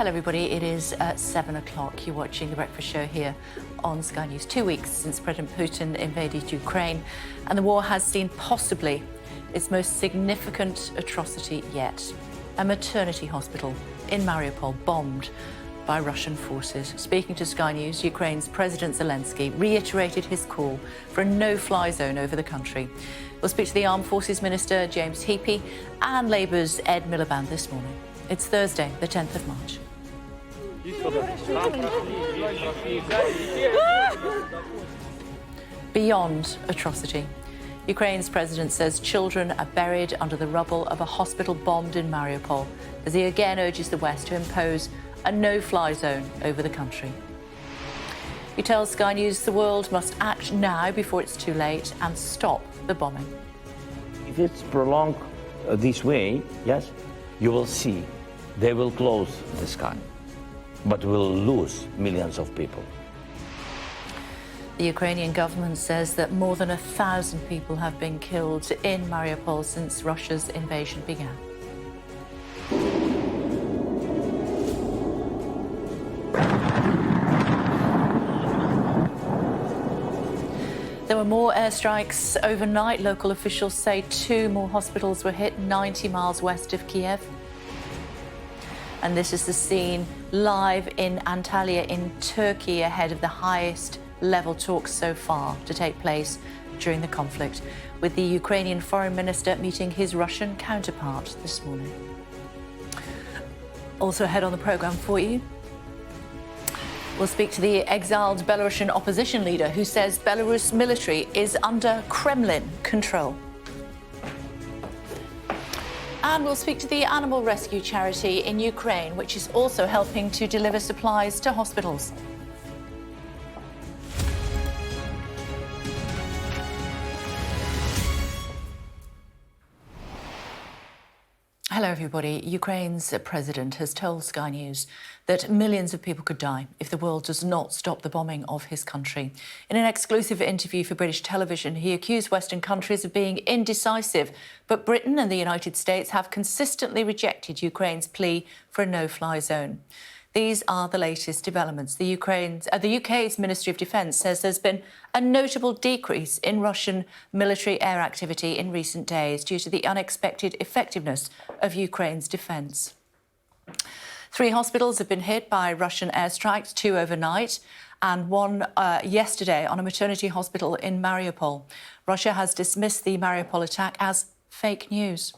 Hello everybody, it is 7 o'clock. You're watching The Breakfast Show here on Sky News. 2 weeks since President Putin invaded Ukraine, and the war has seen possibly its most significant atrocity yet. A maternity hospital in Mariupol bombed by Russian forces. Speaking to Sky News, Ukraine's President Zelenskyy reiterated his call for a no-fly zone over the country. We'll speak to the Armed Forces Minister, James Heapy, and Labour's Ed Miliband this morning. It's Thursday, the 10th of March. Beyond atrocity. Ukraine's president says children are buried under the rubble of a hospital bombed in Mariupol, as he again urges the West to impose a no-fly zone over the country. He tells Sky News the world must act now before it's too late and stop the bombing. If it's prolonged this way, yes, you will see they will close the sky, but we'll lose millions of people. The Ukrainian government says that more than 1,000 people have been killed in Mariupol since Russia's invasion began. There were more airstrikes overnight. Local officials say 2 more hospitals were hit 90 miles west of Kiev. And this is the scene live in Antalya in Turkey ahead of the highest level talks so far to take place during the conflict, with the Ukrainian foreign minister meeting his Russian counterpart this morning. Also ahead on the programme for you, we'll speak to the exiled Belarusian opposition leader who says Belarus military is under Kremlin control. And we'll speak to the animal rescue charity in Ukraine, which is also helping to deliver supplies to hospitals. Hello everybody. Ukraine's president has told Sky News that millions of people could die if the world does not stop the bombing of his country. In an exclusive interview for British television, he accused Western countries of being indecisive, but Britain and the United States have consistently rejected Ukraine's plea for a no-fly zone. These are the latest developments. The UK's Ministry of Defence says there's been a notable decrease in Russian military air activity in recent days due to the unexpected effectiveness of Ukraine's defence. 3 hospitals have been hit by Russian airstrikes, 2 overnight and 1 yesterday on a maternity hospital in Mariupol. Russia has dismissed the Mariupol attack as fake news.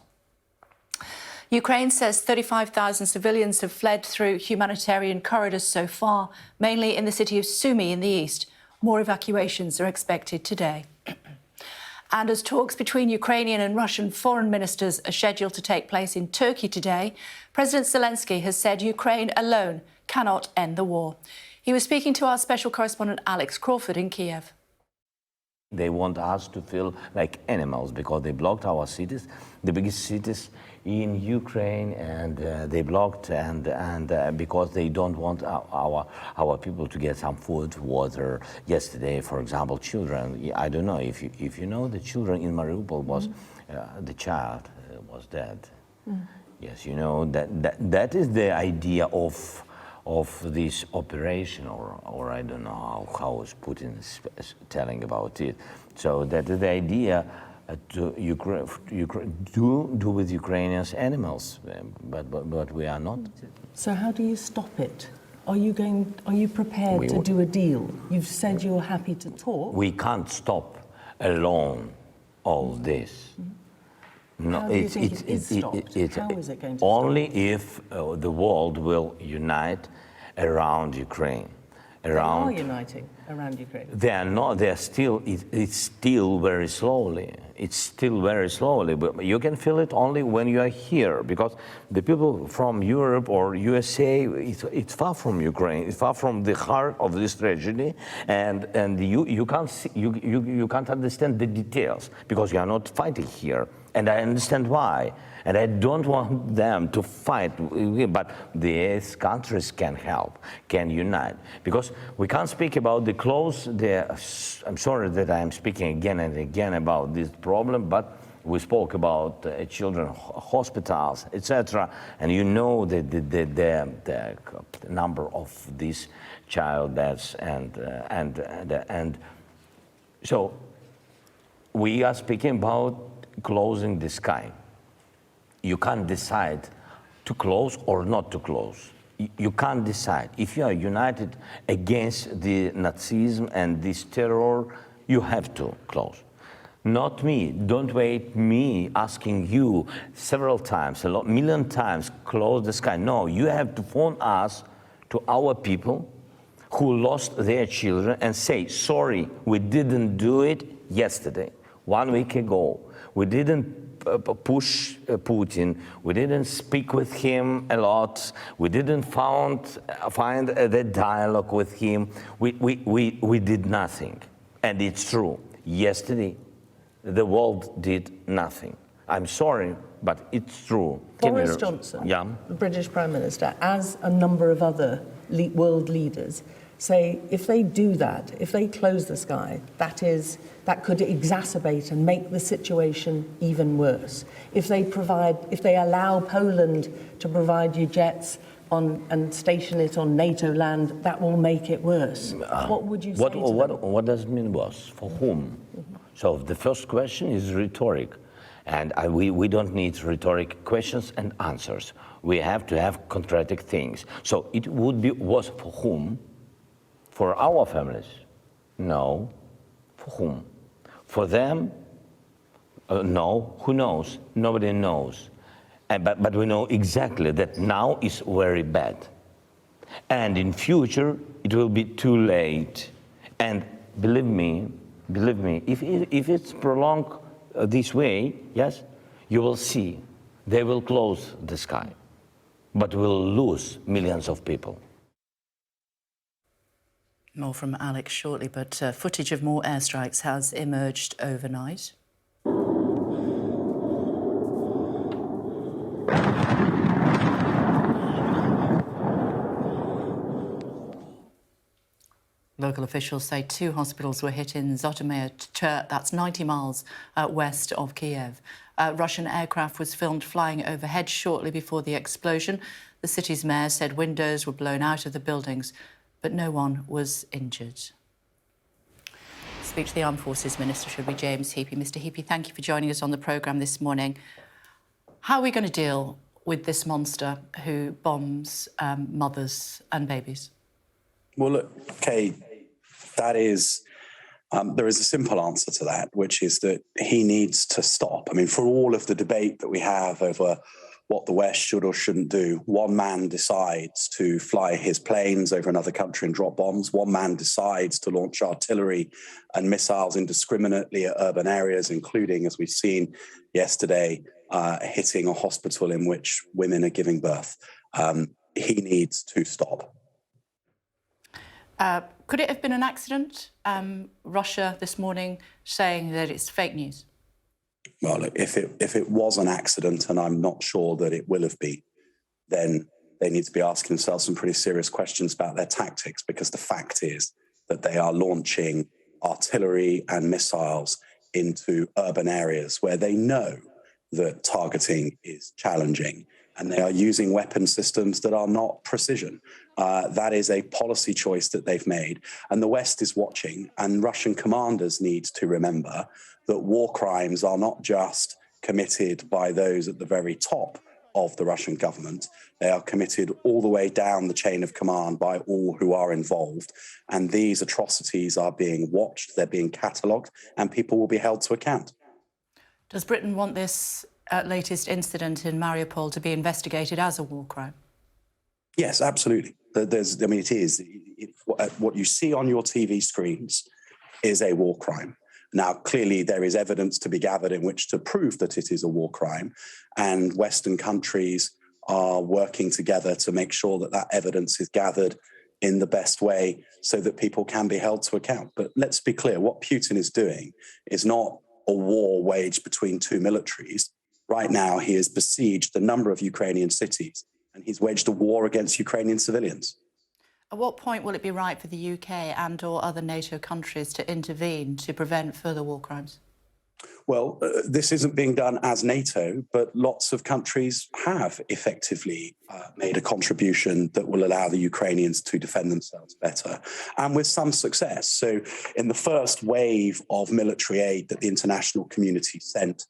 Ukraine says 35,000 civilians have fled through humanitarian corridors so far, mainly in the city of Sumy in the east. More evacuations are expected today. And as talks between Ukrainian and Russian foreign ministers are scheduled to take place in Turkey today, President Zelenskyy has said Ukraine alone cannot end the war. He was speaking to our special correspondent Alex Crawford in Kiev. They want us to feel like animals because they blocked our cities, the biggest cities in Ukraine, and they blocked and because they don't want our people to get some food, water. Yesterday, for example, children. I don't know if you know the children in Mariupol was the child was dead. Yes, you know that is the idea of this operation, or I don't know how Putin is telling about it. So that is the idea to do with Ukrainians animals, but we are not. So how do you stop it? Are you prepared to do a deal? You've said you're happy to talk. We can't stop alone all this. No, How do you think it is stopped? How is it going to only stop? if the world will unite around Ukraine. They are uniting around Ukraine. They are not. They are still. It's still very slowly. It's still very slowly. But you can feel it only when you are here, because the people from Europe or USA, it's far from Ukraine. It's far from the heart of this tragedy, and you can't see, you can't understand the details because you are not fighting here. And I understand why. And I don't want them to fight, but these countries can help, can unite. Because we can't speak about I'm sorry that I'm speaking again and again about this problem, but We spoke about children hospitals, etc. And you know the number of these child deaths and so we are speaking about closing the sky. You can't decide to close or not to close. You can't decide. If you are united against the Nazism and this terror, you have to close. Not me. Don't wait me asking you several times, a million times, close the sky. No, you have to phone us, to our people who lost their children, and say, sorry, we didn't do it yesterday, 1 week ago. We didn't push Putin. We didn't speak with him a lot. We didn't find the dialogue with him. We did nothing. And it's true. Yesterday, the world did nothing. I'm sorry, but it's true. Boris Johnson, yeah, the British Prime Minister, as a number of other world leaders, say if they do that, if they close the sky, that could exacerbate and make the situation even worse. If they allow Poland to provide you jets and station it on NATO land, that will make it worse. What would you say to them? What does it mean worse? For whom? So the first question is rhetoric. And we don't need rhetoric questions and answers. We have to have contradictory things. So it would be worse for whom? For our families? No. For whom? For them? No. Who knows? Nobody knows. But we know exactly that now is very bad. And in future, it will be too late. And believe me, if it's prolonged this way, yes, you will see they will close the sky, but we'll lose millions of people. More from Alex shortly, but footage of more airstrikes has emerged overnight. Local officials say 2 hospitals were hit in Zhytomyr, that's 90 miles west of Kiev. Russian aircraft was filmed flying overhead shortly before the explosion. The city's mayor said windows were blown out of the buildings, but no one was injured. Speak to the Armed Forces Minister should be James Heappey. Mr Heappey, thank you for joining us on the programme this morning. How are we going to deal with this monster who bombs mothers and babies? Well, look, Kate, that is, there is a simple answer to that, which is that he needs to stop. I mean, for all of the debate that we have over what the West should or shouldn't do, one man decides to fly his planes over another country and drop bombs. One man decides to launch artillery and missiles indiscriminately at urban areas, including, as we've seen yesterday, hitting a hospital in which women are giving birth. He needs to stop. Could it have been an accident? Russia this morning saying that it's fake news. Well, look, if it was an accident, and I'm not sure that it will have been, then they need to be asking themselves some pretty serious questions about their tactics, because the fact is that they are launching artillery and missiles into urban areas where they know that targeting is challenging, and they are using weapon systems that are not precision. That is a policy choice that they've made. And the West is watching, and Russian commanders need to remember that war crimes are not just committed by those at the very top of the Russian government. They are committed all the way down the chain of command by all who are involved. And these atrocities are being watched, they're being catalogued, and people will be held to account. Does Britain want this latest incident in Mariupol to be investigated as a war crime? Yes, absolutely. It is. What you see on your TV screens is a war crime. Now, clearly, there is evidence to be gathered in which to prove that it is a war crime, and Western countries are working together to make sure that that evidence is gathered in the best way so that people can be held to account. But let's be clear, what Putin is doing is not a war waged between two militaries. Right now, he has besieged a number of Ukrainian cities, and he's waged a war against Ukrainian civilians. At what point will it be right for the UK and or other NATO countries to intervene to prevent further war crimes? Well, this isn't being done as NATO, but lots of countries have effectively made a contribution that will allow the Ukrainians to defend themselves better, and with some success. So in the first wave of military aid that the international community sent,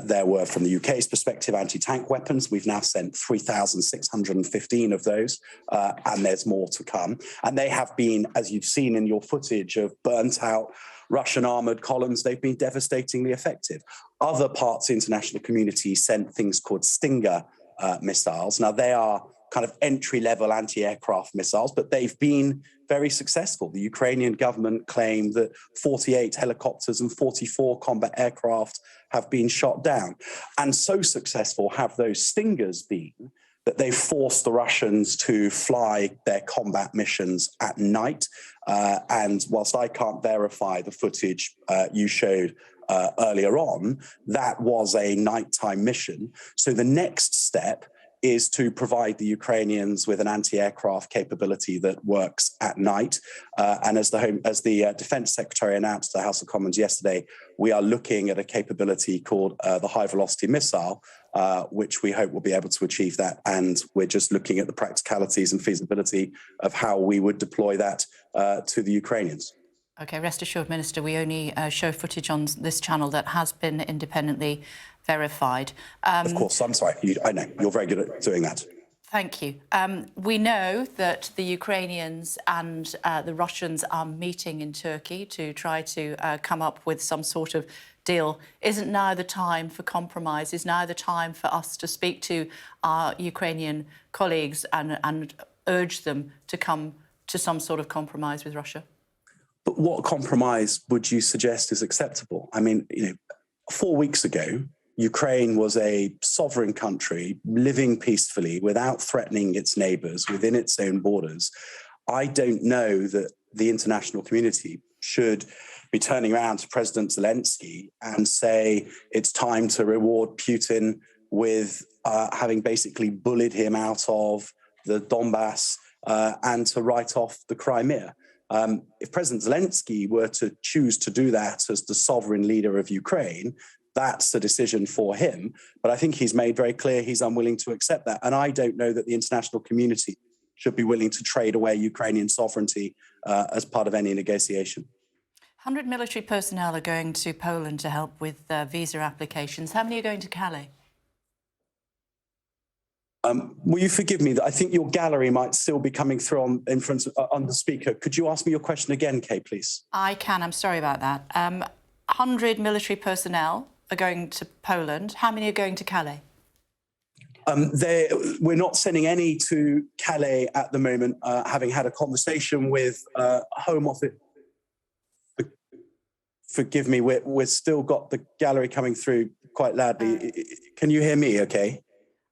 there were, from the UK's perspective, anti-tank weapons. We've now sent 3,615 of those, and there's more to come. And they have been, as you've seen in your footage of burnt out Russian armoured columns, they've been devastatingly effective. Other parts of the international community sent things called Stinger missiles. Now, they are kind of entry-level anti-aircraft missiles, but they've been very successful. The Ukrainian government claimed that 48 helicopters and 44 combat aircraft have been shot down. And so successful have those Stingers been that they forced the Russians to fly their combat missions at night. And whilst I can't verify the footage you showed earlier on, that was a nighttime mission. So the next step is to provide the Ukrainians with an anti-aircraft capability that works at night. And as the Defence Secretary announced to the House of Commons yesterday, we are looking at a capability called the high-velocity missile, which we hope will be able to achieve that. And we're just looking at the practicalities and feasibility of how we would deploy that to the Ukrainians. OK, rest assured, Minister, we only show footage on this channel that has been independently verified. Of course, I'm sorry. I know, you're very good at doing that. Thank you. We know that the Ukrainians and the Russians are meeting in Turkey to try to come up with some sort of deal. Isn't now the time for compromise? Is now the time for us to speak to our Ukrainian colleagues and urge them to come to some sort of compromise with Russia? But what compromise would you suggest is acceptable? I mean, 4 weeks ago, Ukraine was a sovereign country living peacefully without threatening its neighbours within its own borders. I don't know that the international community should be turning around to President Zelenskyy and say it's time to reward Putin with having basically bullied him out of the Donbass and to write off the Crimea. If President Zelenskyy were to choose to do that as the sovereign leader of Ukraine, that's a decision for him. But I think he's made very clear he's unwilling to accept that. And I don't know that the international community should be willing to trade away Ukrainian sovereignty as part of any negotiation. 100 military personnel are going to Poland to help with visa applications. How many are going to Calais? Will you forgive me that I think your gallery might still be coming through on the speaker. Could you ask me your question again, Kay, please? I can. I'm sorry about that. 100 military personnel are going to Poland. How many are going to Calais? We're not sending any to Calais at the moment, having had a conversation with Home Office. Forgive me, we've still got the gallery coming through quite loudly. Can you hear me okay?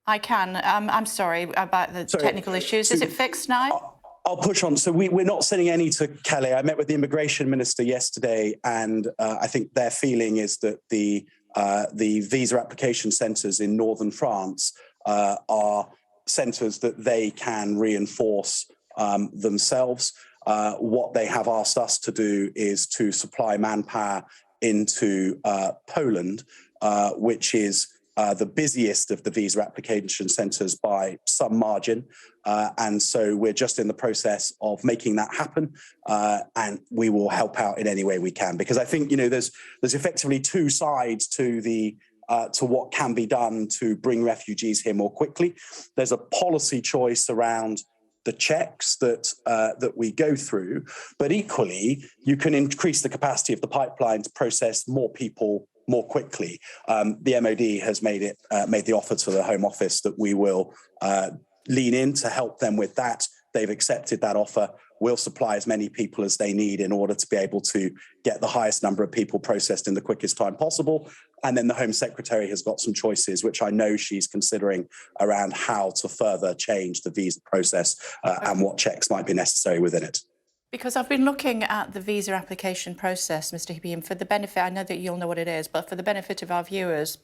I can. I'm sorry about the technical issues. Is it fixed now? I'll push on. So we're not sending any to Calais. I met with the immigration minister yesterday, and I think their feeling is that the visa application centres in northern France are centres that they can reinforce themselves. What they have asked us to do is to supply manpower into Poland, which is the busiest of the visa application centres by some margin. And so we're just in the process of making that happen. And we will help out in any way we can, because I think, there's effectively two sides to to what can be done to bring refugees here more quickly. There's a policy choice around the checks that we go through, but equally, you can increase the capacity of the pipeline to process more people more quickly. The MOD has made the offer to the Home Office that we will lean in to help them with that. They've accepted that offer. We'll supply as many people as they need in order to be able to get the highest number of people processed in the quickest time possible. And then the Home Secretary has got some choices, which I know she's considering, around how to further change the visa process and what checks might be necessary within it. Because I've been looking at the visa application process, Mr. Hibim, for the benefit, I know that you'll know what it is, but for the benefit of our viewers,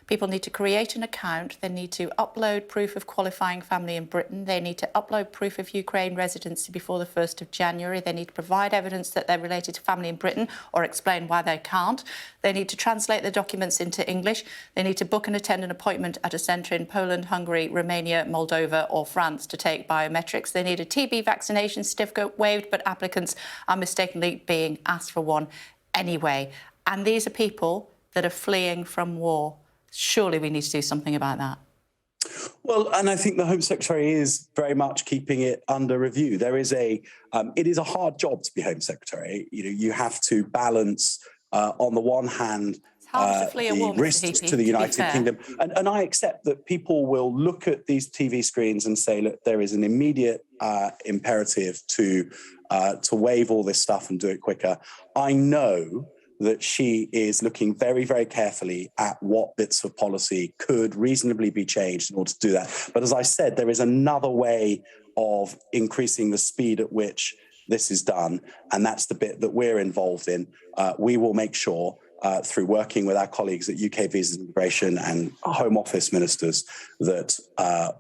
people need to create an account, they need to upload proof of qualifying family in Britain, they need to upload proof of Ukraine residency before the 1st of January, they need to provide evidence that they're related to family in Britain or explain why they can't, they need to translate the documents into English, they need to book and attend an appointment at a centre in Poland, Hungary, Romania, Moldova or France to take biometrics, they need a TB vaccination certificate waived, but applicants are mistakenly being asked for one anyway. And these are people that are fleeing from war. Surely we need to do something about that. Well, and I think the Home Secretary is very much keeping it under review. There is it is a hard job to be Home Secretary. You know, you have to balance, on the one hand, the risks to the United Kingdom. And I accept that people will look at these TV screens and say, look, there is an immediate imperative to waive all this stuff and do it quicker. I know that she is looking very, very carefully at what bits of policy could reasonably be changed in order to do that. But as I said, there is another way of increasing the speed at which this is done, and that's the bit that we're involved in. We will make sure, through working with our colleagues at UK Visas and Immigration and Home Office ministers, that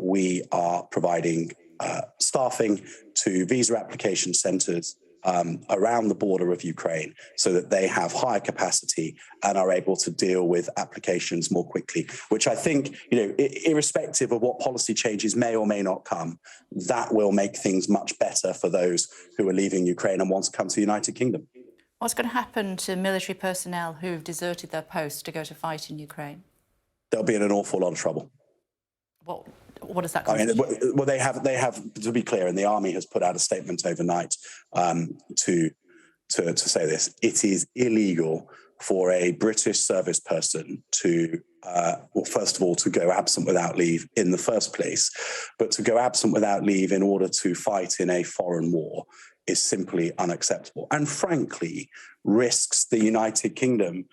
we are providing staffing to visa application centres around the border of Ukraine so that they have higher capacity and are able to deal with applications more quickly, which I think, you know, irrespective of what policy changes may or may not come, that will make things much better for those who are leaving Ukraine and want to come to the United Kingdom. What's going to happen to military personnel who've deserted their posts to go to fight in Ukraine? They'll be in an awful lot of trouble. What does that mean? Well, they have, to be clear, and the army has put out a statement overnight to say this. It is illegal for a British service person to, well, first of all, to go absent without leave in the first place, but to go absent without leave in order to fight in a foreign war is simply unacceptable, and frankly risks the United Kingdom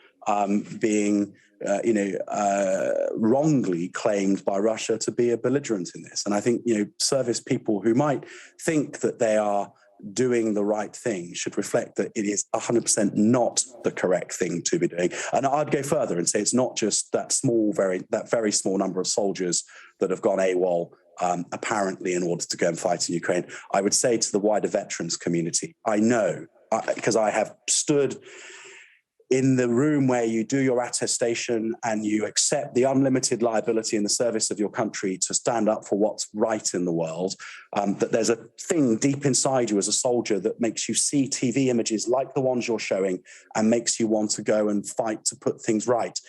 being wrongly claimed by Russia to be a belligerent in this. And I think, you know, service people who might think that they are doing the right thing should reflect that it is 100% not the correct thing to be doing. And I'd go further and say it's not just that very small number of soldiers that have gone AWOL apparently in order to go and fight in Ukraine. I would say to the wider veterans community, I know, because I have stood in the room where you do your attestation and you accept the unlimited liability in the service of your country to stand up for what's right in the world, that there's a thing deep inside you as a soldier that makes you see TV images like the ones you're showing and makes you want to go and fight to put things right.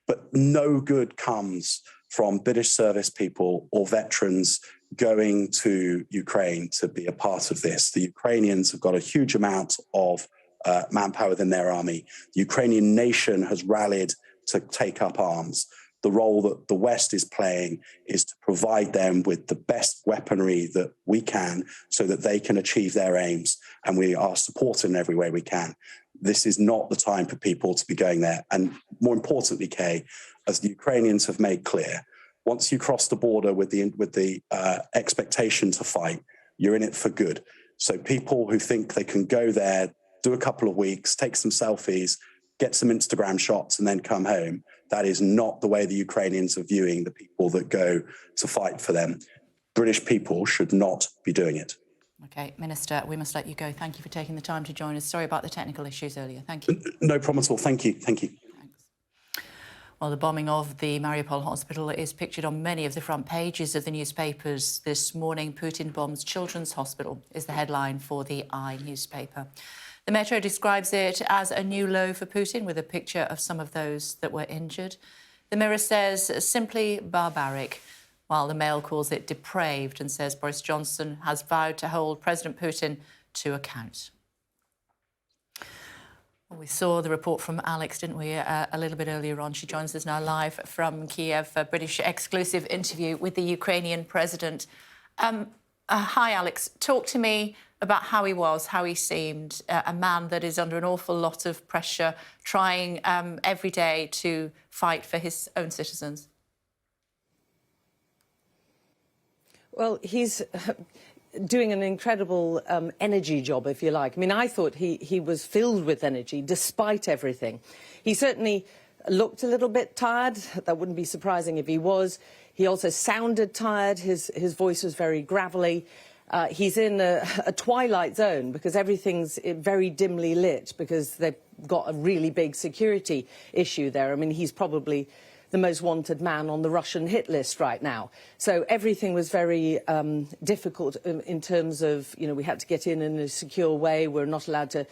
But no good comes from British service people or veterans going to Ukraine to be a part of this. The Ukrainians have got a huge amount of manpower within their army. The Ukrainian nation has rallied to take up arms. The role that the West is playing is to provide them with the best weaponry that we can so that they can achieve their aims, and we are supported in every way we can. This is not the time for people to be going there. And more importantly, Kay, as the Ukrainians have made clear, once you cross the border with the expectation to fight, you're in it for good. So people who think they can go there, do a couple of weeks, take some selfies, get some Instagram shots and then come home, that is not the way the Ukrainians are viewing the people that go to fight for them. British people should not be doing it. OK, Minister, we must let you go. Thank you for taking the time to join us. Sorry about the technical issues earlier. Thank you. No problem at all. Thank you. Thank you. Thanks. Well, the bombing of the Mariupol hospital is pictured on many of the front pages of the newspapers this morning. Putin bombs Children's Hospital is the headline for the I newspaper. The Metro describes it as a new low for Putin, with a picture of some of those that were injured. The Mirror says simply barbaric, while the Mail calls it depraved and says Boris Johnson has vowed to hold President Putin to account. Well, we saw the report from Alex, didn't we, a little bit earlier on. She joins us now live from Kiev, a British exclusive interview with the Ukrainian president. Hi, Alex. Talk to me about how he was, how he seemed, a man that is under an awful lot of pressure, trying every day to fight for his own citizens. Well, he's doing an incredible energy job, if you like. I mean, I thought he was filled with energy despite everything. He certainly looked a little bit tired. That wouldn't be surprising if he was. He also sounded tired. His voice was very gravelly. He's in a twilight zone because everything's very dimly lit because they've got a really big security issue there. I mean, he's probably the most wanted man on the Russian hit list right now. So everything was very difficult in terms of, you know, we had to get in a secure way. We're not allowed to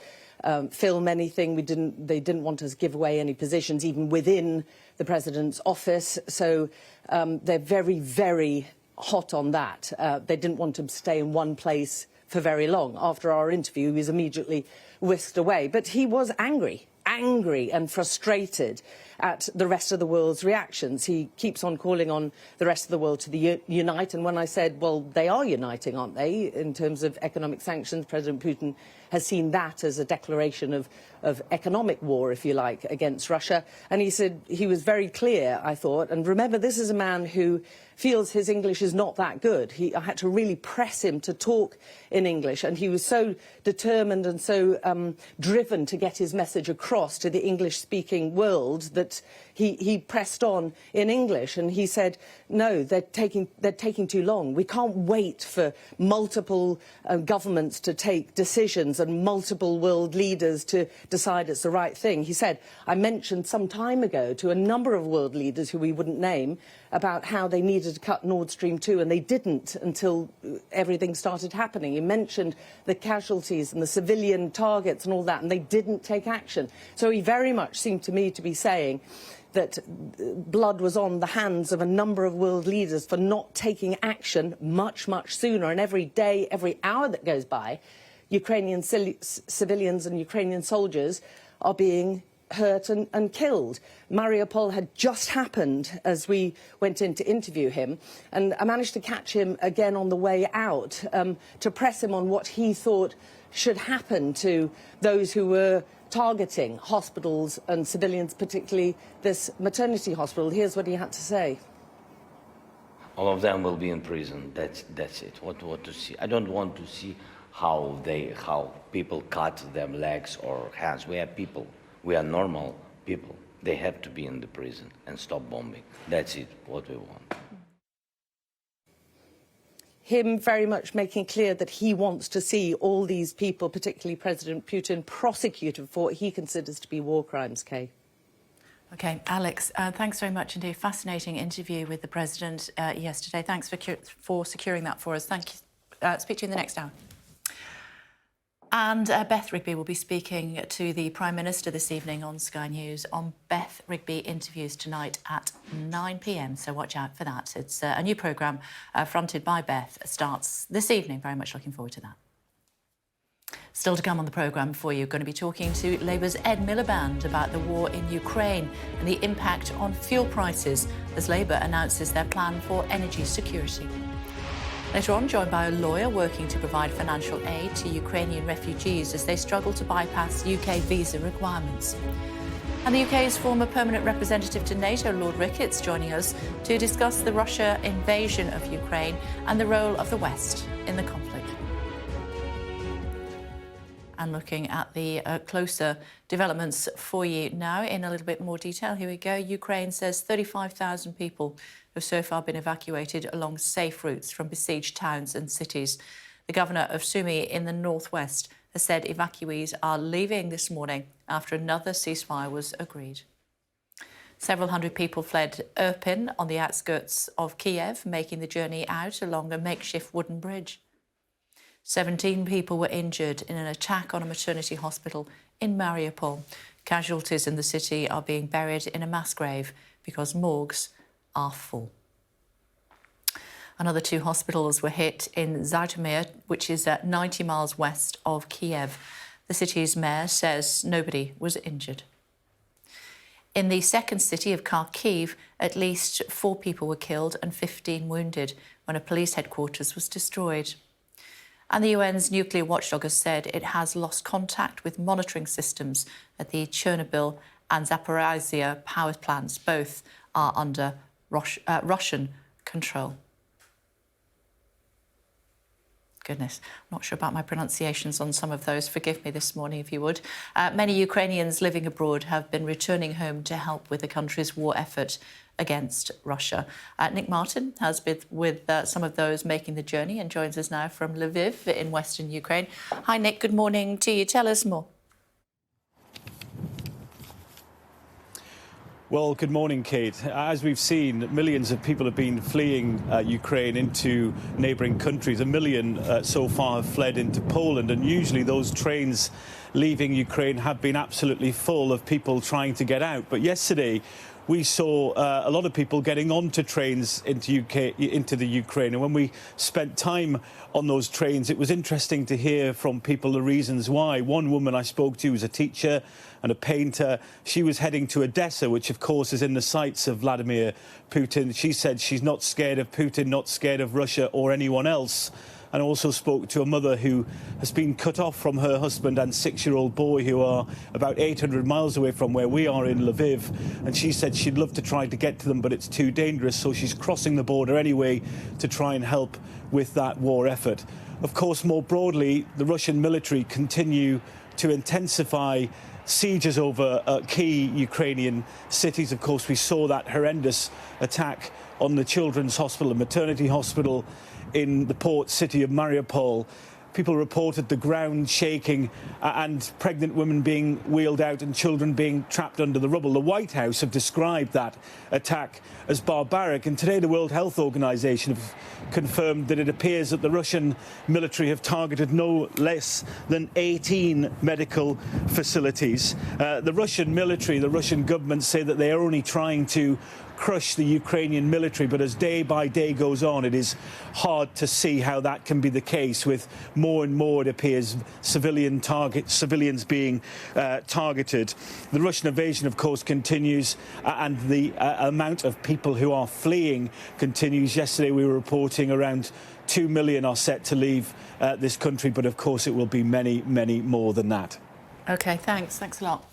film anything. They didn't want us to give away any positions, even within the president's office. So they're very, very hot on that. They didn't want him to stay in one place for very long. After our interview, he was immediately whisked away. But he was angry and frustrated at the rest of the world's reactions. He keeps on calling on the rest of the world to unite. And when I said, well, they are uniting, aren't they, in terms of economic sanctions, President Putin has seen that as a declaration of economic war, if you like, against Russia. And he said he was very clear, I thought. And remember, this is a man who feels his English is not that good. I had to really press him to talk in English. And he was so determined and so driven to get his message across to the English-speaking world that he pressed on in English. And he said, no, they're taking too long. We can't wait for multiple governments to take decisions and multiple world leaders to decide it's the right thing. He said, I mentioned some time ago to a number of world leaders who we wouldn't name about how they needed to cut Nord Stream 2, and they didn't until everything started happening. He mentioned the casualties and the civilian targets and all that, and they didn't take action. So he very much seemed to me to be saying that blood was on the hands of a number of world leaders for not taking action much, much sooner. And every day, every hour that goes by, Ukrainian civilians and Ukrainian soldiers are being hurt and killed. Mariupol had just happened as we went in to interview him, and I managed to catch him again on the way out to press him on what he thought should happen to those who were targeting hospitals and civilians, particularly this maternity hospital. Here's what he had to say. All of them will be in prison. That's it. What to see? I don't want to see how people cut them legs or hands. We are people. We are normal people. They have to be in the prison and stop bombing. That's it, what we want. Him very much making clear that he wants to see all these people, particularly President Putin, prosecuted for what he considers to be war crimes, Kay. OK, Alex, thanks very much indeed. Fascinating interview with the President yesterday. Thanks for securing that for us. Thank you. Speak to you in the next hour. And Beth Rigby will be speaking to the Prime Minister this evening on Sky News on Beth Rigby Interviews tonight at 9 p.m, so watch out for that. It's a new programme fronted by Beth. Starts this evening. Very much looking forward to that. Still to come on the programme for you, going to be talking to Labour's Ed Miliband about the war in Ukraine and the impact on fuel prices as Labour announces their plan for energy security. Later on, joined by a lawyer working to provide financial aid to Ukrainian refugees as they struggle to bypass UK visa requirements. And the UK's former permanent representative to NATO, Lord Ricketts, joining us to discuss the Russia invasion of Ukraine and the role of the West in the conflict. And looking at the closer developments for you now in a little bit more detail. Here we go. Ukraine says 35,000 people have so far been evacuated along safe routes from besieged towns and cities. The governor of Sumy in the northwest has said evacuees are leaving this morning after another ceasefire was agreed. Several hundred people fled Irpin on the outskirts of Kiev, making the journey out along a makeshift wooden bridge. 17 people were injured in an attack on a maternity hospital in Mariupol. Casualties in the city are being buried in a mass grave because morgues are full. Another 2 hospitals were hit in Zhytomyr, which is 90 miles west of Kiev. The city's mayor says nobody was injured. In the second city of Kharkiv, at least 4 people were killed and 15 wounded when a police headquarters was destroyed. And the UN's nuclear watchdog has said it has lost contact with monitoring systems at the Chernobyl and Zaporizhzhia power plants. Both are under Russian control. Goodness, I'm not sure about my pronunciations on some of those. Forgive me this morning, if you would. Many Ukrainians living abroad have been returning home to help with the country's war effort against Russia. Nick Martin has been with some of those making the journey and joins us now from Lviv in western Ukraine. Hi, Nick. Good morning to you. Tell us more. Well, good morning, Kate. As we've seen, millions of people have been fleeing Ukraine into neighbouring countries. 1 million so far have fled into Poland, and usually those trains leaving Ukraine have been absolutely full of people trying to get out. But yesterday, we saw a lot of people getting onto trains into the Ukraine. And when we spent time on those trains, it was interesting to hear from people the reasons why. One woman I spoke to was a teacher and a painter. She was heading to Odessa, which, of course, is in the sights of Vladimir Putin. She said she's not scared of Putin, not scared of Russia or anyone else. And also spoke to a mother who has been cut off from her husband and 6-year-old boy, who are about 800 miles away from where we are in Lviv. And she said she'd love to try to get to them, but it's too dangerous. So she's crossing the border anyway to try and help with that war effort. Of course, more broadly, the Russian military continue to intensify sieges over key Ukrainian cities. Of course, we saw that horrendous attack on the children's hospital and maternity hospital in the port city of Mariupol. People reported the ground shaking and pregnant women being wheeled out and children being trapped under the rubble. The White House have described that attack as barbaric, and today the World Health Organization have confirmed that it appears that the Russian military have targeted no less than 18 medical facilities. The Russian military, the Russian government say that they are only trying to crush the Ukrainian military, but as day by day goes on, it is hard to see how that can be the case, with more and more, it appears, civilians being targeted. The Russian invasion, of course, continues, and the amount of people who are fleeing continues. Yesterday we were reporting around 2 million are set to leave this country, but of course it will be many, many more than that. OK, thanks a lot.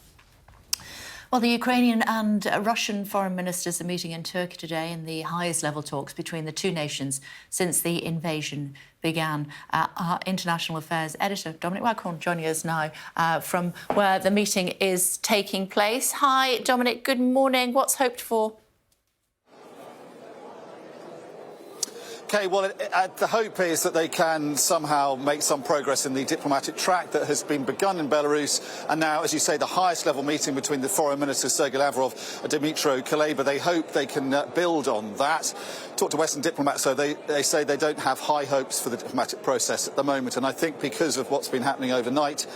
Well, the Ukrainian and Russian foreign ministers are meeting in Turkey today in the highest level talks between the two nations since the invasion began. Our international affairs editor, Dominic Waghorn, joining us now from where the meeting is taking place. Hi, Dominic, good morning. What's hoped for? Okay, well, the hope is that they can somehow make some progress in the diplomatic track that has been begun in Belarus. And now, as you say, the highest level meeting between the foreign ministers, Sergei Lavrov and Dmytro Kuleba, they hope they can build on that. Talk to Western diplomats, so they say they don't have high hopes for the diplomatic process at the moment. And I think because of what's been happening overnight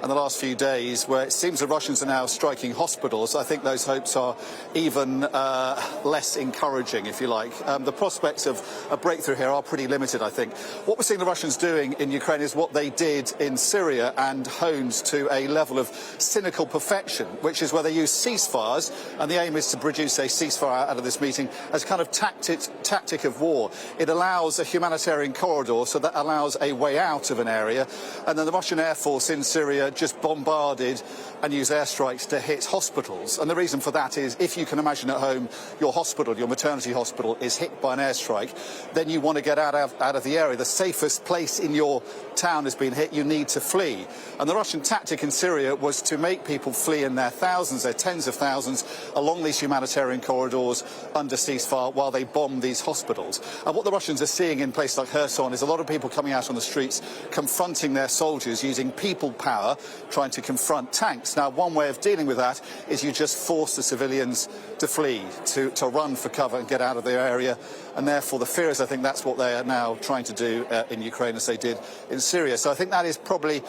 and the last few days, where it seems the Russians are now striking hospitals, I think those hopes are even less encouraging, if you like. The prospects of a breakthrough here are pretty limited, I think. What we're seeing the Russians doing in Ukraine is what they did in Syria and honed to a level of cynical perfection, which is where they use ceasefires, and the aim is to produce a ceasefire out of this meeting as kind of tactic of war. It allows a humanitarian corridor, so that allows a way out of an area, and then the Russian Air Force in Syria just bombarded and used airstrikes to hit hospitals. And the reason for that is, if you can imagine at home your hospital, your maternity hospital, is hit by an airstrike, then you want to get out of the area. The safest place in your town has been hit, you need to flee. And the Russian tactic in Syria was to make people flee in their thousands, their tens of thousands, along these humanitarian corridors under ceasefire while they bomb these hospitals. And what the Russians are seeing in places like Kherson is a lot of people coming out on the streets, confronting their soldiers, using people power, trying to confront tanks. Now, one way of dealing with that is you just force the civilians to flee, to run for cover and get out of their area. And therefore, the fear is, I think that's what they are now trying to do in Ukraine, as they did in Syria. So I think that is probably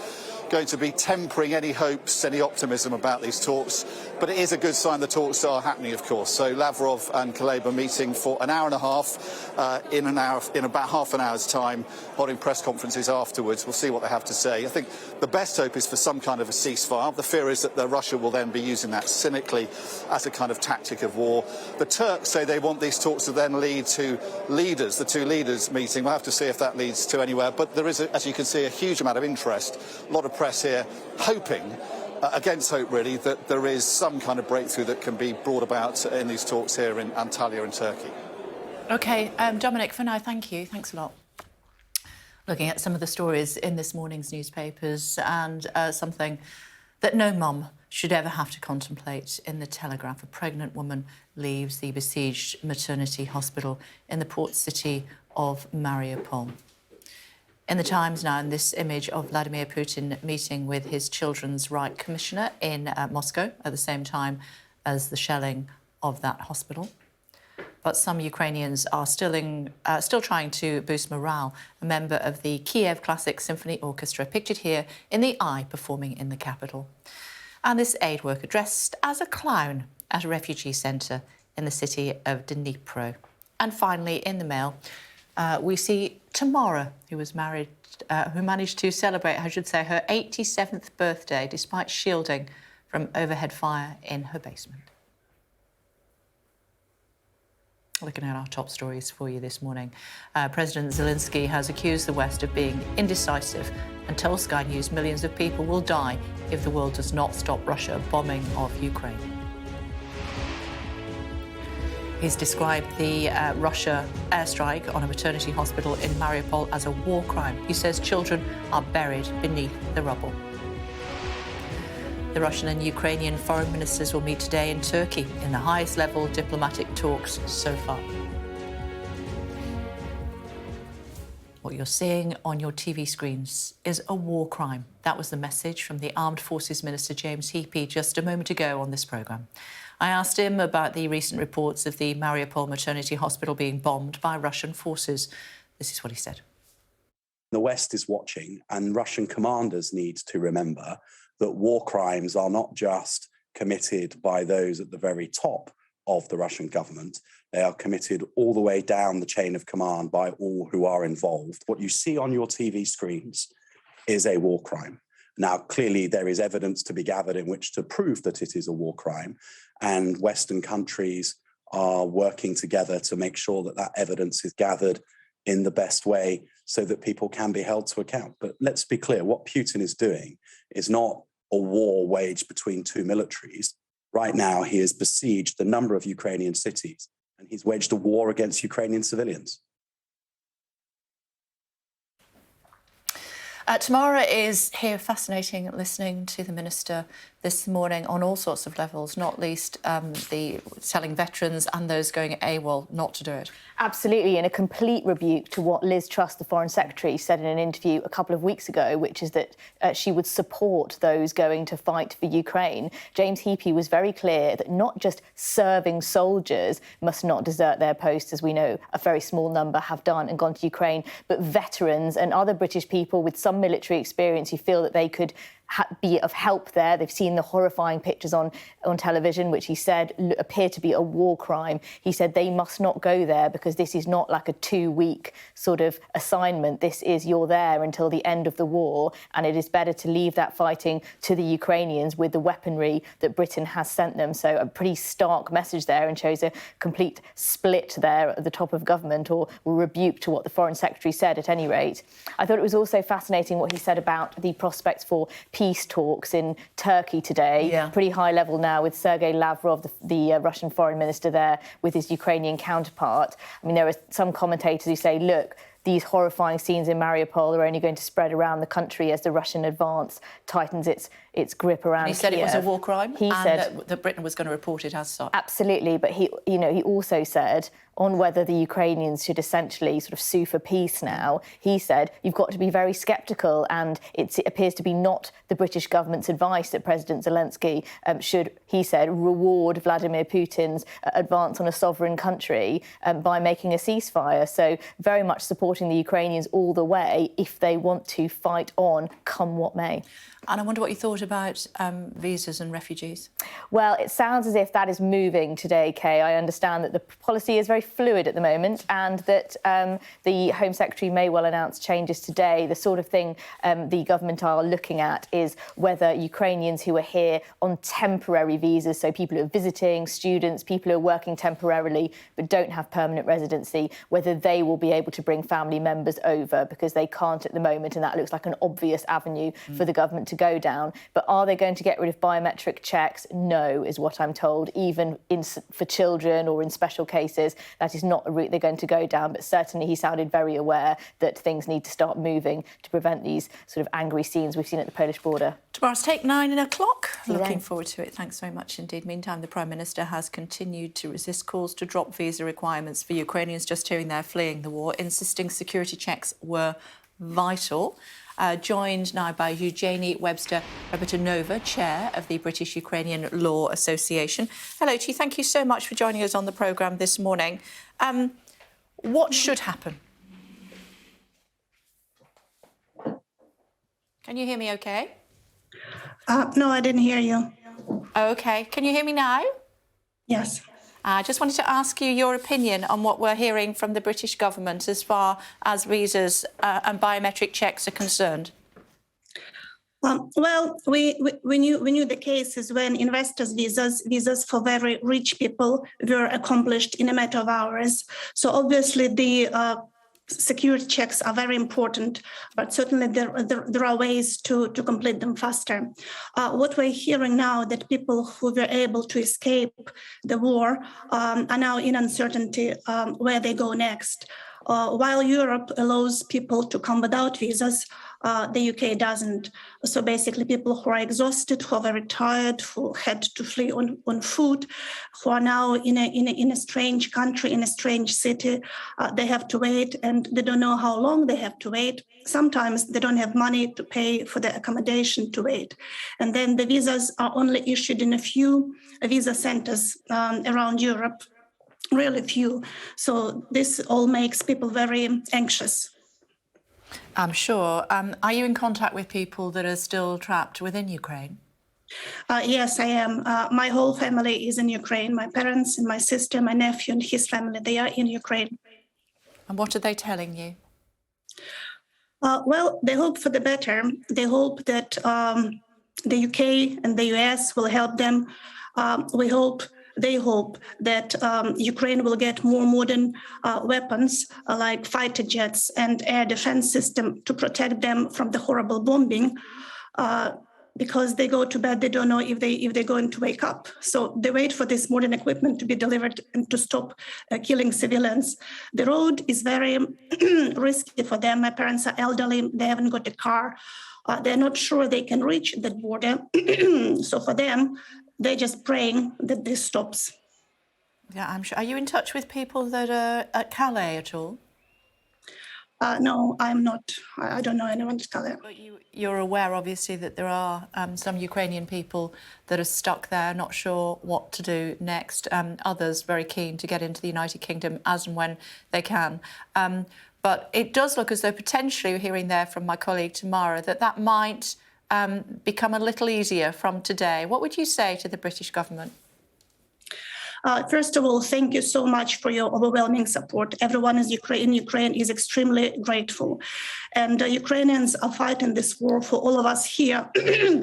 going to be tempering any hopes, any optimism about these talks. But it is a good sign the talks are happening, of course. So Lavrov and Kuleba meeting for an hour and a half, in about half an hour's time, holding press conferences afterwards. We'll see what they have to say. I think the best hope is for some kind of a ceasefire. The fear is that Russia will then be using that cynically as a kind of tactic of war. The Turks say they want these talks to then lead to the two leaders meeting. We'll have to see if that leads to anywhere. But there is, as you can see, a huge amount of interest, a lot of press here, hoping, against hope really, that there is some kind of breakthrough that can be brought about in these talks here in Antalya in Turkey. OK, Dominic, for now, thank you. Thanks a lot. Looking at some of the stories in this morning's newspapers and something that no mum should ever have to contemplate in the Telegraph. A pregnant woman leaves the besieged maternity hospital in the port city of Mariupol. In the Times now, in this image of Vladimir Putin meeting with his children's right commissioner in Moscow at the same time as the shelling of that hospital. But some Ukrainians are still trying to boost morale. A member of the Kiev Classic Symphony Orchestra pictured here in the Eye performing in the capital. And this aid worker dressed as a clown at a refugee centre in the city of Dnipro. And finally, in the Mail, we see Tamara, who managed to celebrate, I should say, her 87th birthday despite shielding from overhead fire in her basement. Looking at our top stories for you this morning. President Zelenskyy has accused the West of being indecisive and told Sky News millions of people will die if the world does not stop Russia bombing of Ukraine. He's described the Russia airstrike on a maternity hospital in Mariupol as a war crime. He says children are buried beneath the rubble. The Russian and Ukrainian foreign ministers will meet today in Turkey in the highest level diplomatic talks so far. What you're seeing on your TV screens is a war crime. That was the message from the Armed Forces Minister James Heappey just a moment ago on this programme. I asked him about the recent reports of the Mariupol maternity hospital being bombed by Russian forces. This is what he said. The West is watching, and Russian commanders need to remember that war crimes are not just committed by those at the very top of the Russian government. They are committed all the way down the chain of command by all who are involved. What you see on your TV screens is a war crime. Now, clearly, there is evidence to be gathered in which to prove that it is a war crime, and Western countries are working together to make sure that that evidence is gathered in the best way so that people can be held to account. But let's be clear, what Putin is doing is not a war waged between two militaries. Right now, he has besieged a number of Ukrainian cities, and he's waged a war against Ukrainian civilians. Tamara is here, fascinating, listening to the Minister this morning on all sorts of levels, not least the telling veterans and those going AWOL not to do it. Absolutely, and a complete rebuke to what Liz Truss, the Foreign Secretary, said in an interview a couple of weeks ago, which is that she would support those going to fight for Ukraine. James Heappey was very clear that not just serving soldiers must not desert their posts, as we know a very small number have done and gone to Ukraine, but veterans and other British people with some military experience who feel that they could be of help there. They've seen the horrifying pictures on television, which he said appear to be a war crime. He said they must not go there because this is not like a 2-week sort of assignment. This is you're there until the end of the war, and it is better to leave that fighting to the Ukrainians with the weaponry that Britain has sent them. So a pretty stark message there, and shows a complete split there at the top of government, or rebuke to what the Foreign Secretary said at any rate. I thought it was also fascinating what he said about the prospects for peace talks in Turkey today. Yeah. Pretty high level now with Sergei Lavrov, the Russian foreign minister there, with his Ukrainian counterpart. I mean, there are some commentators who say, look, these horrifying scenes in Mariupol are only going to spread around the country as the Russian advance tightens its grip around Kiev. He said it was a war crime, he said that Britain was going to report it as such. Absolutely, but he also said on whether the Ukrainians should essentially sort of sue for peace now, he said you've got to be very sceptical, and it appears to be not the British government's advice that President Zelenskyy should, he said, reward Vladimir Putin's advance on a sovereign country by making a ceasefire. So very much supporting the Ukrainians all the way if they want to fight on, come what may. And I wonder what you thought about visas and refugees. Well, it sounds as if that is moving today, Kay. I understand that the policy is very fluid at the moment, and that the Home Secretary may well announce changes today. The sort of thing the government are looking at is whether Ukrainians who are here on temporary visas, so people who are visiting, students, people who are working temporarily but don't have permanent residency, whether they will be able to bring family family members over because they can't at the moment, and that looks like an obvious avenue for the government to go down. But are they going to get rid of biometric checks? No, is what I'm told. Even for children or in special cases, that is not a route they're going to go down. But certainly he sounded very aware that things need to start moving to prevent these sort of angry scenes we've seen at the Polish border. Tomorrow's Take 9 o'clock. See you Looking then. forward to it. Thanks very much indeed. Meantime, the Prime Minister has continued to resist calls to drop visa requirements for Ukrainians just hearing they're fleeing the war, insisting security checks were vital. Joined now by Eugenie Webster-Rabitanova, Chair of the British-Ukrainian Law Association. Hello to you. Thank you so much for joining us on the programme this morning. What should happen? Can you hear me okay? No, I didn't hear you. OK. Can you hear me now? Yes. I just wanted to ask you your opinion on what we're hearing from the British government as far as visas and biometric checks are concerned. Well, we knew the cases when investors' visas for very rich people were accomplished in a matter of hours. So obviously the security checks are very important, but certainly there are ways to complete them faster. What we're hearing now that people who were able to escape the war are now in uncertainty where they go next. While Europe allows people to come without visas, the UK doesn't. So basically people who are exhausted, who are very tired, who had to flee on foot, who are now in a strange country, in a strange city, they have to wait and they don't know how long they have to wait. Sometimes they don't have money to pay for the accommodation to wait. And then the visas are only issued in a few visa centers around Europe, really few. So this all makes people very anxious. I'm sure. Are you in contact with people that are still trapped within Ukraine? Yes, I am. My whole family is in Ukraine. My parents and my sister, my nephew and his family, they are in Ukraine. And what are they telling you? Well, they hope for the better. They hope that the UK and the US will help them. They hope that Ukraine will get more modern weapons like fighter jets and air defense system to protect them from the horrible bombing. Because they go to bed, they don't know if they're going to wake up. So they wait for this modern equipment to be delivered and to stop killing civilians. The road is very risky for them. My parents are elderly, they haven't got a car. They're not sure they can reach that border. So for them, they're just praying that this stops. Yeah, I'm sure. Are you in touch with people that are at Calais at all? No, I'm not. I don't know anyone at Calais. But you're aware, obviously, that there are some Ukrainian people that are stuck there, not sure what to do next. Others very keen to get into the United Kingdom as and when they can. But it does look as though potentially, we're hearing there from my colleague Tamara, that might become a little easier from today. What would you say to the British government? First of all, thank you so much for your overwhelming support. Everyone in Ukraine is extremely grateful. And Ukrainians are fighting this war for all of us here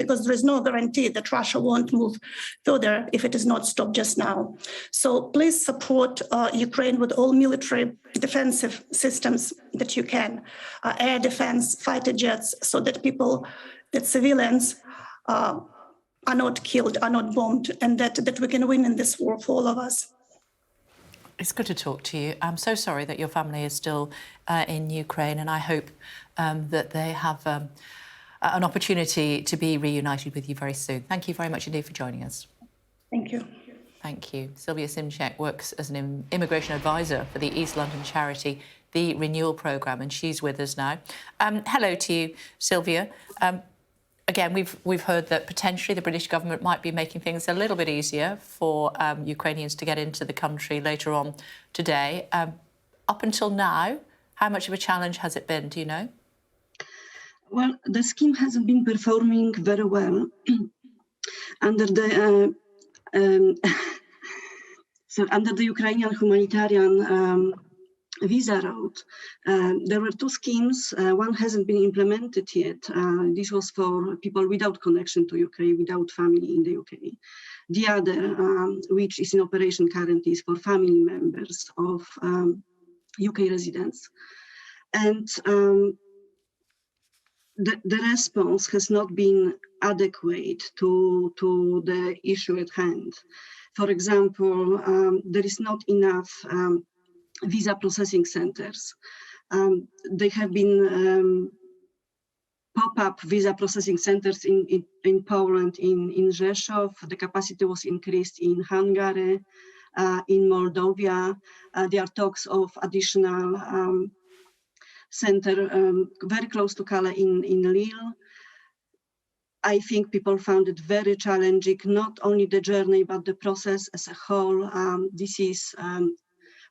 because there is no guarantee that Russia won't move further if it is not stopped just now. So please support Ukraine with all military defensive systems that you can, air defense, fighter jets, so that civilians are not killed, are not bombed, and that we can win in this war for all of us. It's good to talk to you. I'm so sorry that your family is still in Ukraine, and I hope that they have an opportunity to be reunited with you very soon. Thank you very much indeed for joining us. Thank you. Thank you. Sylvia Simchek works as an immigration advisor for the East London charity, the Renewal Programme, and she's with us now. Hello to you, Sylvia. Again, we've heard that potentially the British government might be making things a little bit easier for Ukrainians to get into the country later on today. Up until now, how much of a challenge has it been? Do you know? Well, the scheme hasn't been performing very well under the under the Ukrainian humanitarian visa route. There were two schemes. One hasn't been implemented yet. This was for people without connection to UK, without family in the UK. The other, which is in operation currently, is for family members of UK residents. And the response has not been adequate to the issue at hand. For example, there is not enough visa processing centers. There have been pop-up visa processing centers in Poland, in Rzeszów. The capacity was increased in Hungary, in Moldova. There are talks of additional center very close to Calais in Lille. I think people found it very challenging, not only the journey, but the process as a whole.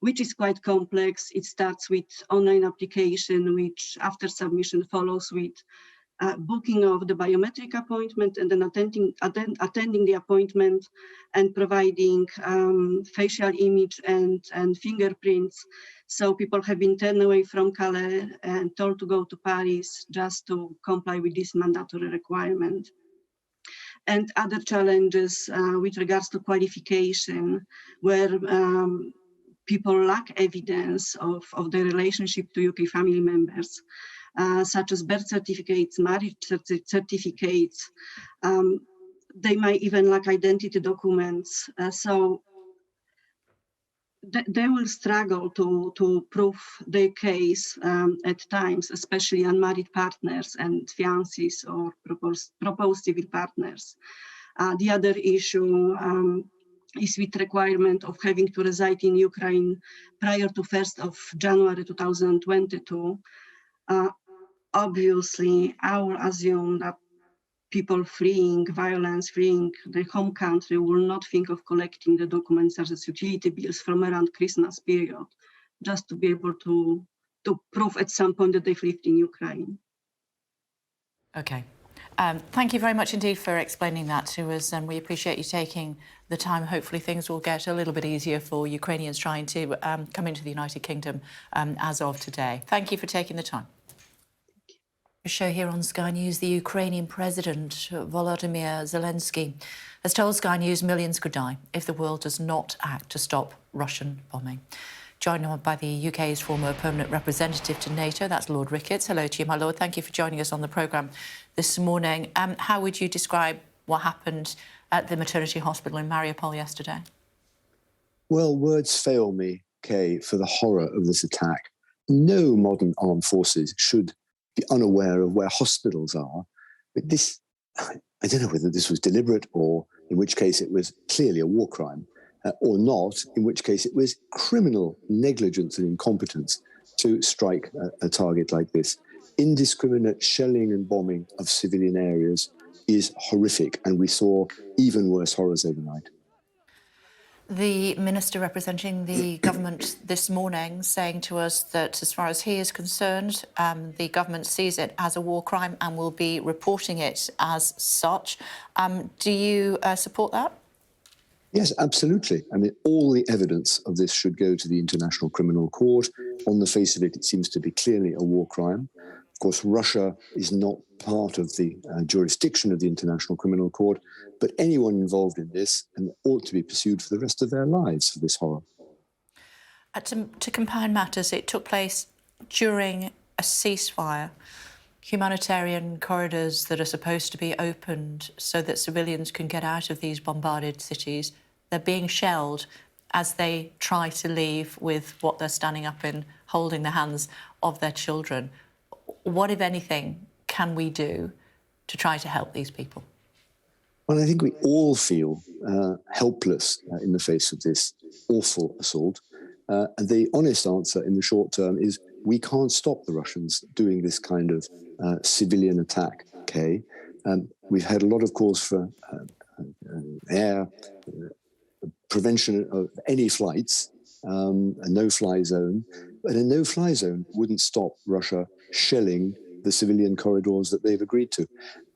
Which is quite complex. It starts with online application, which after submission follows with booking of the biometric appointment and then attending the appointment and providing facial image and fingerprints. So people have been turned away from Calais and told to go to Paris just to comply with this mandatory requirement. And other challenges with regards to qualification, where people lack evidence of their relationship to UK family members, such as birth certificates, marriage certificates. They might even lack identity documents. So they will struggle to prove their case at times, especially unmarried partners and fiancés or proposed civil partners. The other issue is with requirement of having to reside in Ukraine prior to 1st of January 2022. Obviously, I will assume that people fleeing violence, fleeing their home country will not think of collecting the documents such as utility bills from around Christmas period, just to be able to prove at some point that they've lived in Ukraine. Okay. Thank you very much indeed for explaining that to us, and we appreciate you taking the time. Hopefully things will get a little bit easier for Ukrainians trying to come into the United Kingdom as of today. Thank you for taking the time. A show here on Sky News, the Ukrainian President Volodymyr Zelenskyy has told Sky News millions could die if the world does not act to stop Russian bombing. Joined on by the UK's former permanent representative to NATO, that's Lord Ricketts. Hello to you, my Lord. Thank you for joining us on the programme this morning. How would you describe what happened at the maternity hospital in Mariupol yesterday? Well, words fail me, Kay, for the horror of this attack. No modern armed forces should be unaware of where hospitals are. But this, I don't know whether this was deliberate or in which case it was clearly a war crime. Or not, in which case it was criminal negligence and incompetence to strike a target like this. Indiscriminate shelling and bombing of civilian areas is horrific, and we saw even worse horrors overnight. The minister representing the government this morning saying to us that as far as he is concerned, the government sees it as a war crime and will be reporting it as such. Do you support that? Yes, absolutely. I mean, all the evidence of this should go to the International Criminal Court. On the face of it, it seems to be clearly a war crime. Of course, Russia is not part of the jurisdiction of the International Criminal Court, but anyone involved in this ought to be pursued for the rest of their lives for this horror. To compound matters, it took place during a ceasefire. Humanitarian corridors that are supposed to be opened so that civilians can get out of these bombarded cities, they're being shelled as they try to leave with what they're standing up in, holding the hands of their children. What, if anything, can we do to try to help these people? Well, I think we all feel helpless in the face of this awful assault. And the honest answer in the short term is we can't stop the Russians doing this kind of civilian attack, okay? We've had a lot of calls for air prevention of any flights, a no-fly zone. But a no-fly zone wouldn't stop Russia shelling the civilian corridors that they've agreed to.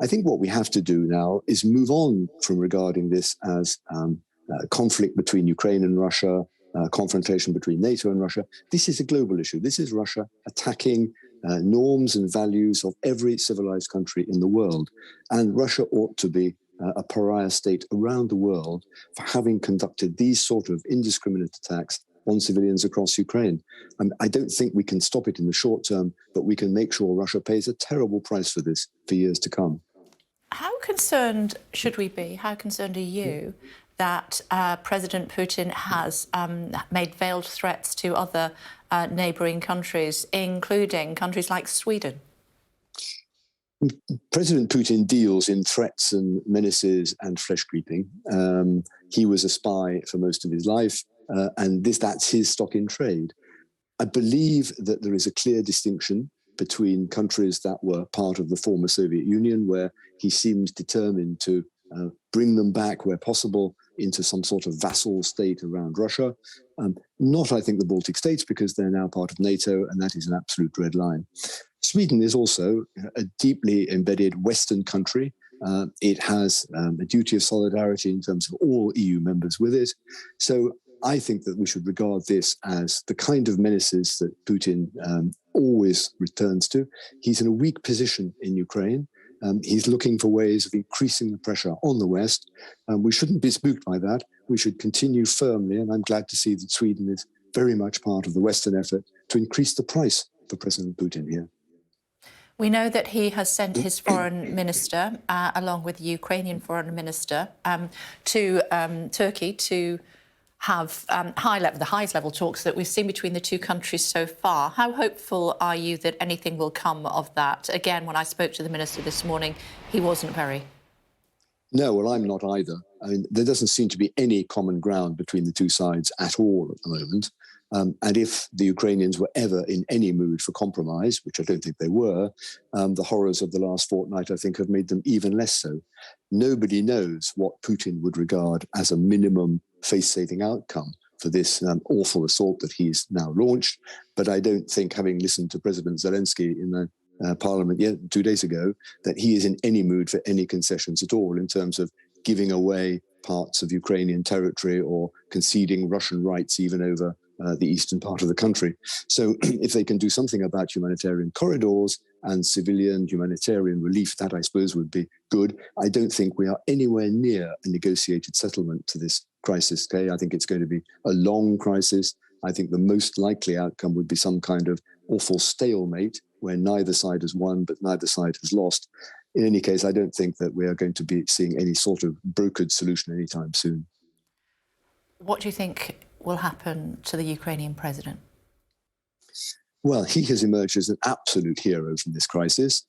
I think what we have to do now is move on from regarding this as a conflict between Ukraine and Russia, confrontation between NATO and Russia. This is a global issue. This is Russia attacking norms and values of every civilized country in the world. And Russia ought to be a pariah state around the world for having conducted these sort of indiscriminate attacks on civilians across Ukraine. I don't think we can stop it in the short term, but we can make sure Russia pays a terrible price for this for years to come. How concerned should we be? How concerned are you that President Putin has made veiled threats to other neighbouring countries, including countries like Sweden? President Putin deals in threats and menaces and flesh creeping. He was a spy for most of his life, and that's his stock in trade. I believe that there is a clear distinction between countries that were part of the former Soviet Union, where he seems determined to bring them back where possible into some sort of vassal state around Russia. Not, I think, the Baltic states, because they're now part of NATO, and that is an absolute red line. Sweden is also a deeply embedded Western country. It has a duty of solidarity in terms of all EU members with it. So I think that we should regard this as the kind of menaces that Putin always returns to. He's in a weak position in Ukraine. He's looking for ways of increasing the pressure on the West. We shouldn't be spooked by that. We should continue firmly, and I'm glad to see that Sweden is very much part of the Western effort to increase the price for President Putin here. We know that he has sent his foreign minister, along with the Ukrainian foreign minister, to Turkey to have the highest level talks that we've seen between the two countries so far. How hopeful are you that anything will come of that? Again, when I spoke to the minister this morning, he wasn't very. No, well, I'm not either. I mean, there doesn't seem to be any common ground between the two sides at all at the moment. And if the Ukrainians were ever in any mood for compromise, which I don't think they were, the horrors of the last fortnight, I think, have made them even less so. Nobody knows what Putin would regard as a minimum face-saving outcome for this awful assault that he's now launched. But I don't think, having listened to President Zelenskyy in the parliament 2 days ago, that he is in any mood for any concessions at all in terms of giving away parts of Ukrainian territory or conceding Russian rights even over the eastern part of the country. So if they can do something about humanitarian corridors and civilian humanitarian relief, that I suppose would be good. I don't think we are anywhere near a negotiated settlement to this crisis, Kay. I think it's going to be a long crisis. I think the most likely outcome would be some kind of awful stalemate where neither side has won, but neither side has lost. In any case, I don't think that we are going to be seeing any sort of brokered solution anytime soon. What do you think will happen to the Ukrainian president? Well, he has emerged as an absolute hero from this crisis.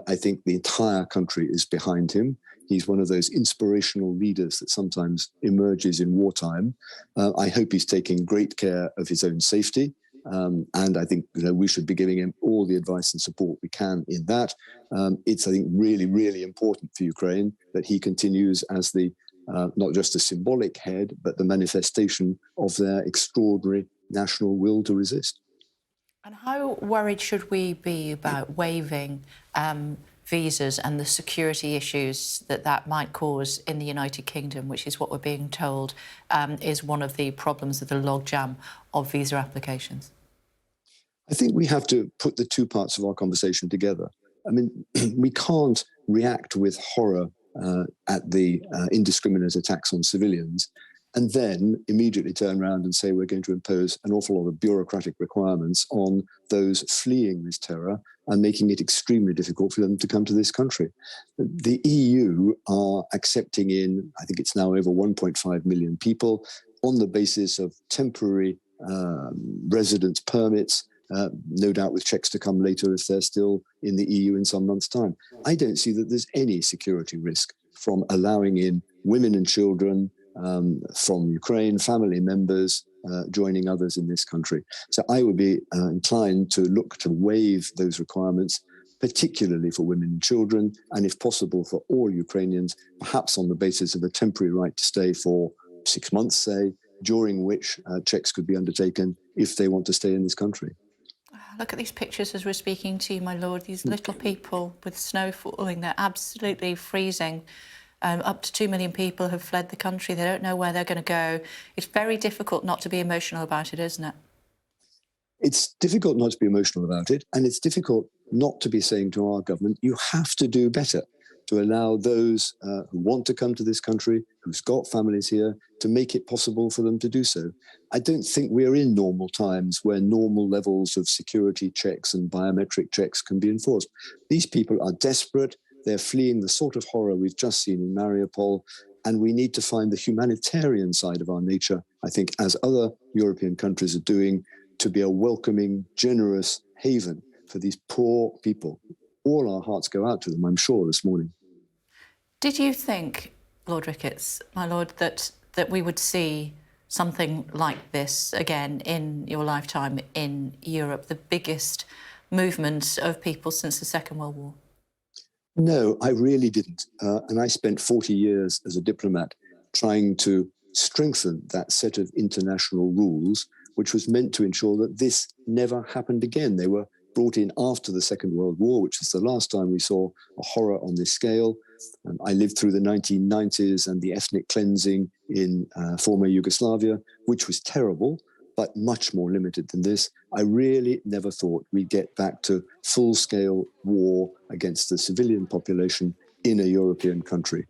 I think the entire country is behind him. He's one of those inspirational leaders that sometimes emerges in wartime. I hope he's taking great care of his own safety. And I think we should be giving him all the advice and support we can in that. It's, I think, really, really important for Ukraine that he continues as the not just a symbolic head, but the manifestation of their extraordinary national will to resist. And how worried should we be about waiving visas and the security issues that might cause in the United Kingdom, which is what we're being told is one of the problems of the logjam of visa applications? I think we have to put the two parts of our conversation together. I mean, we can't react with horror at the indiscriminate attacks on civilians and then immediately turn around and say we're going to impose an awful lot of bureaucratic requirements on those fleeing this terror and making it extremely difficult for them to come to this country. The EU are accepting in, I think it's now over 1.5 million people on the basis of temporary residence permits, no doubt with checks to come later if they're still in the EU in some months' time. I don't see that there's any security risk from allowing in women and children from Ukraine, family members, joining others in this country. So I would be inclined to look to waive those requirements, particularly for women and children, and if possible for all Ukrainians, perhaps on the basis of a temporary right to stay for 6 months, say, during which checks could be undertaken if they want to stay in this country. Look at these pictures as we're speaking to you, my lord. These little people with snow falling, they're absolutely freezing. Up to 2 million people have fled the country. They don't know where they're going to go. It's very difficult not to be emotional about it, isn't it? It's difficult not to be emotional about it, and it's difficult not to be saying to our government, you have to do better. to allow those who want to come to this country, who's got families here, to make it possible for them to do so. I don't think we're in normal times where normal levels of security checks and biometric checks can be enforced. These people are desperate. They're fleeing the sort of horror we've just seen in Mariupol, and we need to find the humanitarian side of our nature, I think, as other European countries are doing, to be a welcoming, generous haven for these poor people. All our hearts go out to them, I'm sure, this morning. Did you think, Lord Ricketts, my lord, that we would see something like this again in your lifetime in Europe, the biggest movement of people since the Second World War? No, I really didn't. And I spent 40 years as a diplomat trying to strengthen that set of international rules, which was meant to ensure that this never happened again. They were brought in after the Second World War, which is the last time we saw a horror on this scale. I lived through the 1990s and the ethnic cleansing in former Yugoslavia, which was terrible, but much more limited than this. I really never thought we'd get back to full-scale war against the civilian population in a European country.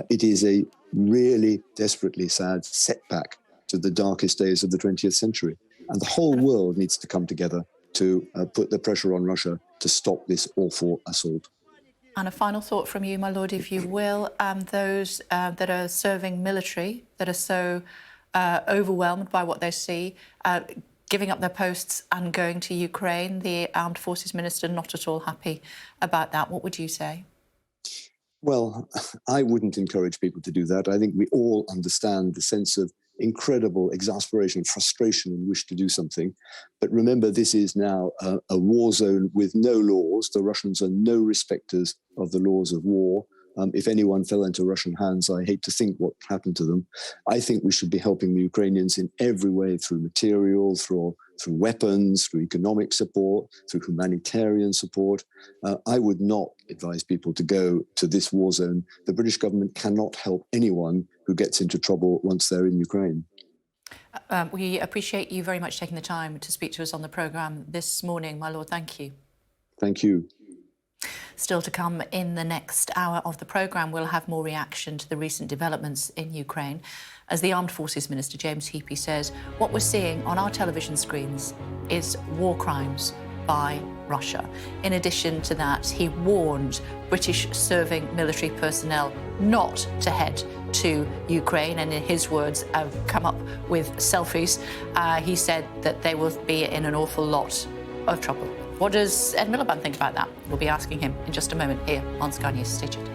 It is a really desperately sad setback to the darkest days of the 20th century. And the whole world needs to come together to put the pressure on Russia to stop this awful assault. And a final thought from you, my lord, if you will, those that are serving military, that are so overwhelmed by what they see, giving up their posts and going to Ukraine, the Armed Forces Minister not at all happy about that. What would you say? Well, I wouldn't encourage people to do that. I think we all understand the sense of incredible exasperation, frustration, and wish to do something. But remember, this is now a war zone with no laws. The Russians are no respecters of the laws of war. If anyone fell into Russian hands, I hate to think what happened to them. I think we should be helping the Ukrainians in every way, through material, through weapons, through economic support, through humanitarian support. I would not advise people to go to this war zone. The British government cannot help anyone who gets into trouble once they're in Ukraine. We appreciate you very much taking the time to speak to us on the programme this morning, my lord. Thank you. Thank you. Still to come in the next hour of the programme, we'll have more reaction to the recent developments in Ukraine. As the Armed Forces Minister, James Heappey, says, what we're seeing on our television screens is war crimes by Russia. In addition to that, he warned British serving military personnel not to head to Ukraine, and in his words, come up with selfies. He said that they will be in an awful lot of trouble. What does Ed Miliband think about that? We'll be asking him in just a moment here on Sky News. Stay tuned.